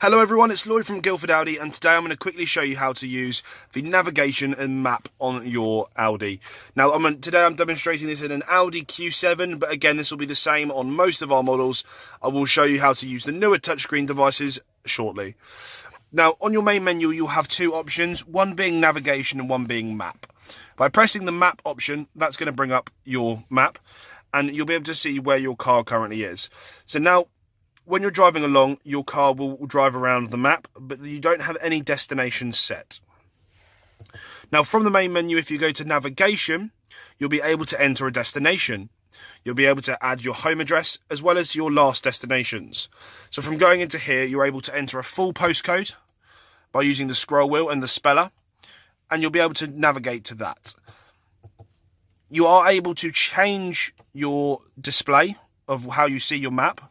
Hello everyone, it's Lloyd from Guildford Audi, and today I'm going to quickly show you how to use the navigation and map on your Audi. Now today I'm demonstrating this in an Audi Q7, but again this will be the same on most of our models. I will show you how to use the newer touchscreen devices shortly. Now on your main menu you'll have two options, one being navigation and one being map. By pressing the map option, that's going to bring up your map and you'll be able to see where your car currently is. So now when you're driving along, your car will drive around the map, but you don't have any destination set. Now, from the main menu, if you go to navigation, you'll be able to enter a destination. You'll be able to add your home address as well as your last destinations. So from going into here, you're able to enter a full postcode by using the scroll wheel and the speller, and you'll be able to navigate to that. You are able to change your display of how you see your map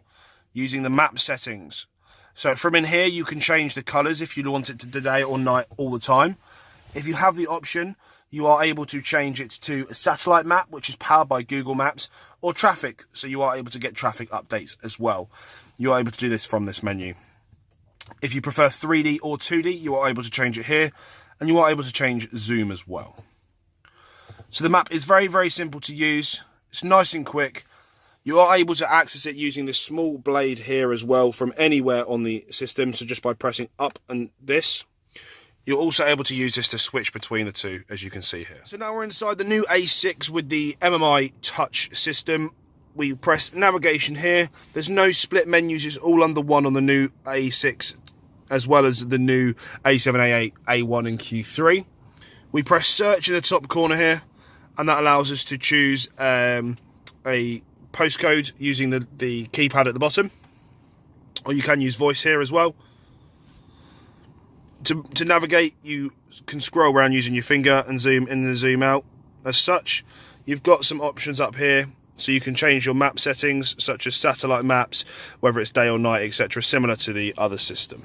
using the map settings. So from in here you can change the colours if you want it to day or night all the time. If you have the option, you are able to change it to a satellite map, which is powered by Google Maps, or traffic, so you are able to get traffic updates as well. You are able to do this from this menu. If you prefer 3D or 2D, you are able to change it here, and you are able to change zoom as well. So the map is very, very simple to use. It's nice and quick. You are able to access it using this small blade here as well from anywhere on the system. So just by pressing up and this, you're also able to use this to switch between the two, as you can see here. So now we're inside the new A6 with the MMI touch system. We press navigation here. There's no split menus, it's all under one on the new A6, as well as the new A7, A8, A1 and Q3. We press search in the top corner here, and that allows us to choose a postcode using the keypad at the bottom, or you can use voice here as well. To navigate, you can scroll around using your finger and zoom in and zoom out. As such, you've got some options up here, so you can change your map settings such as satellite maps, whether it's day or night, etc., similar to the other system.